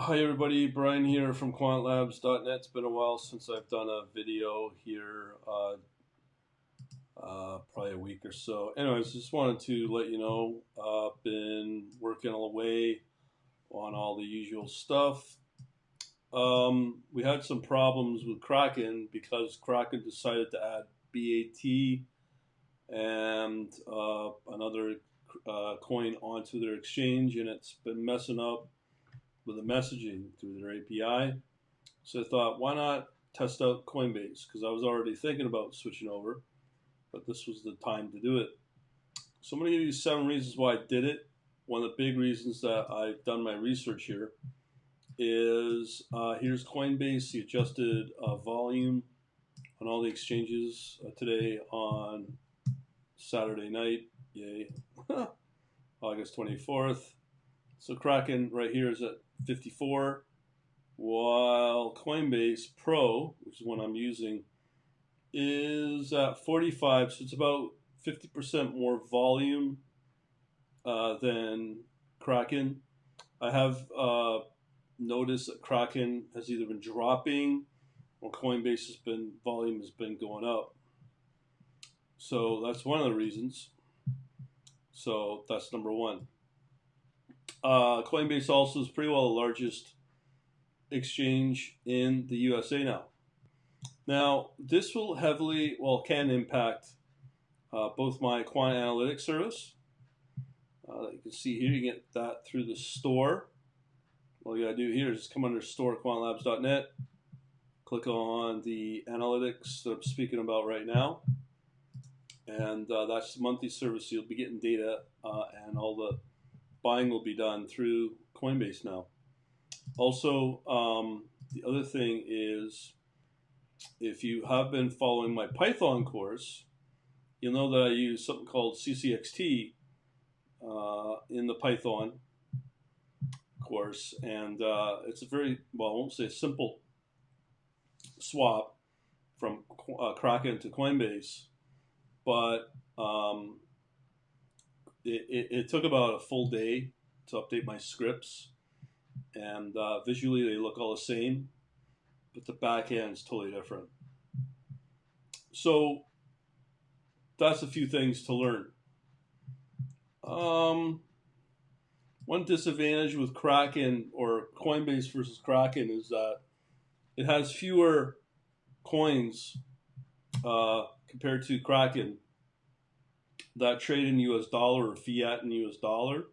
Hi everybody, Brian here from quantlabs.net. It's been a while since I've done a video here, probably a week or so. Anyways, just wanted to let you know, been working away on all the usual stuff. We had some problems with Kraken because Kraken decided to add BAT and another coin onto their exchange, and it's been messing up with the messaging through their API. So I thought, why not test out Coinbase? Because I was already thinking about switching over, but this was the time to do it. So I'm going to give you 7 reasons why I did it. One of the big reasons that I've done my research here is here's Coinbase, the adjusted volume on all the exchanges today on Saturday night, yay, August 24th. So Kraken right here is at 54, while Coinbase Pro, which is one I'm using, is at 45. So it's about 50% more volume than Kraken. I have noticed that Kraken has either been dropping or Coinbase volume has been going up. So that's one of the reasons. So that's number one. Coinbase also is pretty well the largest exchange in the USA now. Now, this will can impact both my quant analytics service. You can see here, you can get that through the store. All you gotta do here is just come under store quantlabs.net, click on the analytics that I'm speaking about right now, and that's the monthly service. You'll be getting data, and all the buying will be done through Coinbase now. Also, the other thing is, if you have been following my Python course, you'll know that I use something called CCXT in the Python course, and it's a very, well, I won't say simple swap from Kraken to Coinbase, but it took about a full day to update my scripts, and visually they look all the same, but the back end is totally different. So that's a few things to learn. One disadvantage with Kraken or Coinbase versus Kraken is that it has fewer coins compared to Kraken that trade in US dollar or fiat in US dollar.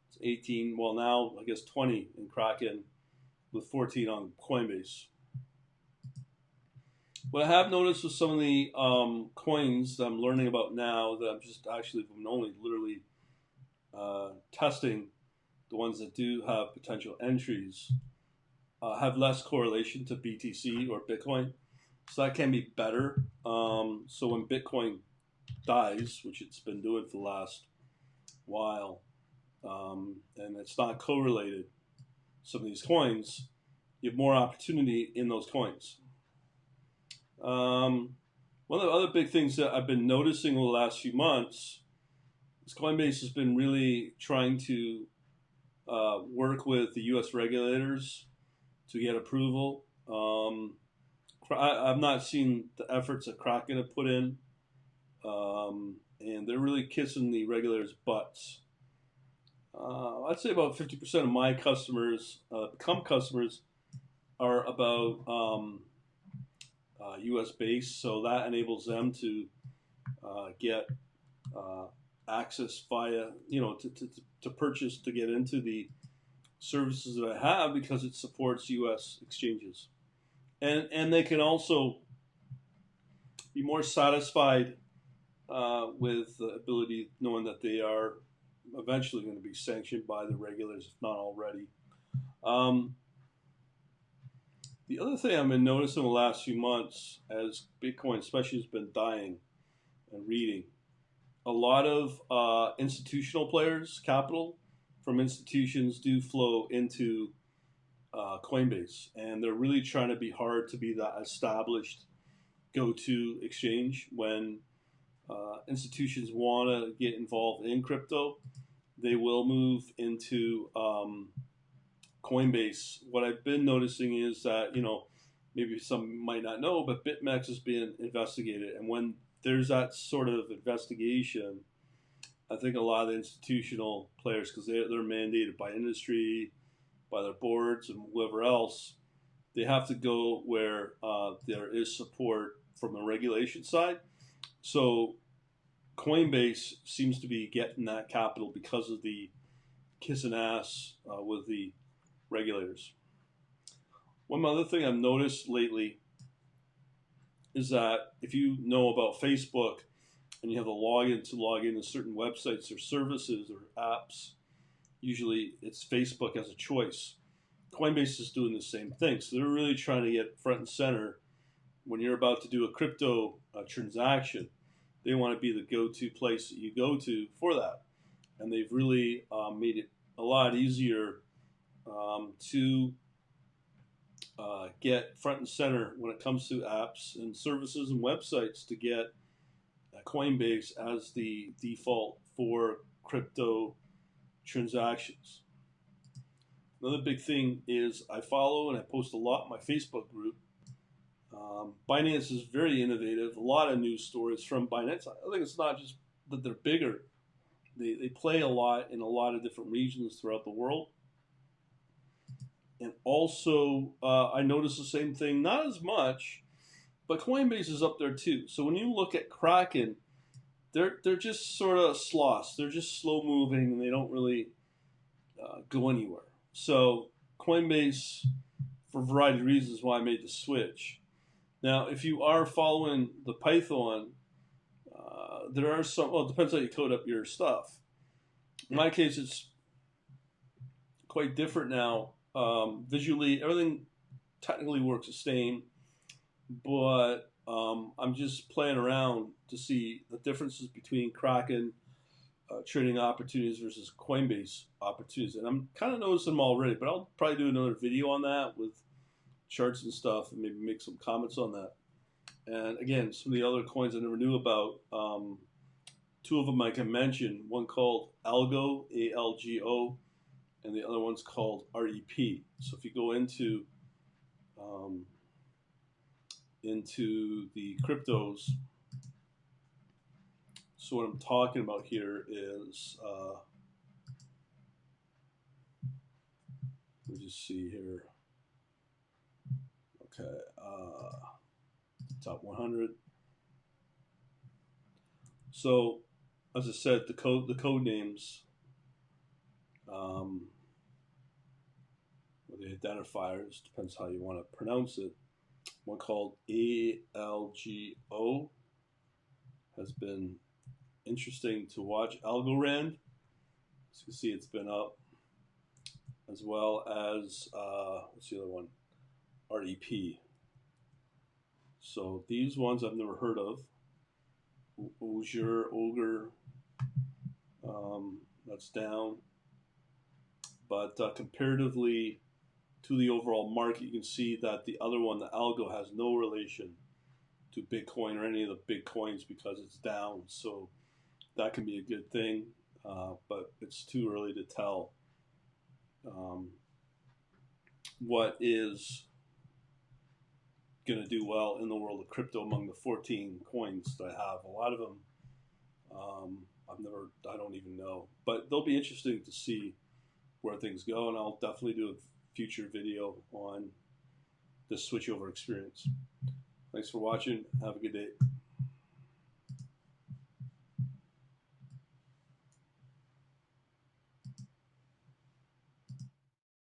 It's 18, well now I guess 20 in Kraken with 14 on Coinbase. What I have noticed with some of the coins that I'm learning about now, that I'm just actually only literally testing, the ones that do have potential entries, have less correlation to BTC or Bitcoin. So that can be better. So when Bitcoin dies, which it's been doing for the last while, and it's not correlated, some of these coins, you have more opportunity in those coins. One of the other big things that I've been noticing over the last few months is Coinbase has been really trying to work with the U.S. regulators to get approval. I've not seen the efforts that Kraken have put in, and they're really kissing the regulators' butts. I'd say about 50% of my customers, become customers, are about U.S. based, so that enables them to get access via, to purchase, to get into the services that I have, because it supports U.S. exchanges. And they can also be more satisfied with the ability, knowing that they are eventually going to be sanctioned by the regulators, if not already. The other thing I've been noticing in the last few months, as Bitcoin especially has been dying and reading, a lot of institutional players, capital from institutions, do flow into Coinbase, and they're really trying to be hard to be that established go-to exchange. When institutions want to get involved in crypto, they will move into Coinbase, what I've been noticing is that, maybe some might not know, but BitMEX is being investigated. And when there's that sort of investigation, I think a lot of the institutional players, because they're mandated by industry, by their boards, and whoever else, they have to go where there is support from the regulation side. So Coinbase seems to be getting that capital because of the kissing ass with the regulators. One other thing I've noticed lately is that if you know about Facebook and you have a login to certain websites or services or apps, usually it's Facebook as a choice. Coinbase is doing the same thing. So they're really trying to get front and center when you're about to do a crypto transaction. They want to be the go-to place that you go to for that. And they've really made it a lot easier to get front and center when it comes to apps and services and websites to get Coinbase as the default for crypto transactions. Another big thing is I follow and I post a lot in my Facebook group. Binance is very innovative. A lot of news stories from Binance. I think it's not just that they're bigger. They play a lot in a lot of different regions throughout the world. And also, I noticed the same thing, not as much, but Coinbase is up there too. So when you look at Kraken, they're just sort of sloths. They're just slow moving and they don't really go anywhere. So Coinbase, for a variety of reasons, why I made the switch. Now, if you are following the Python, there are some, well, it depends how you code up your stuff. In my case, it's quite different now. Visually, everything technically works the same, but I'm just playing around to see the differences between Kraken trading opportunities versus Coinbase opportunities. And I'm kind of noticing them already, but I'll probably do another video on that with charts and stuff and maybe make some comments on that. And again, some of the other coins I never knew about, two of them I can mention, one called Algo, A-L-G-O, and the other one's called REP. So if you go into the cryptos, so what I'm talking about here is, let me just see here. Okay, top 100. So, as I said, the code names, or the identifiers, depends how you want to pronounce it. One called ALGO has been interesting to watch. Algorand, as you can see, it's been up, as well as what's the other one? REP. So these ones I've never heard of. Ogre, that's down. But comparatively to the overall market, you can see that the other one, the Algo, has no relation to Bitcoin or any of the big coins because it's down. So that can be a good thing, but it's too early to tell what is going to do well in the world of crypto among the 14 coins that I have. A lot of them I don't even know, but they'll be interesting to see where things go, and I'll definitely do a future video on the switchover experience. Thanks for watching. Have a good day.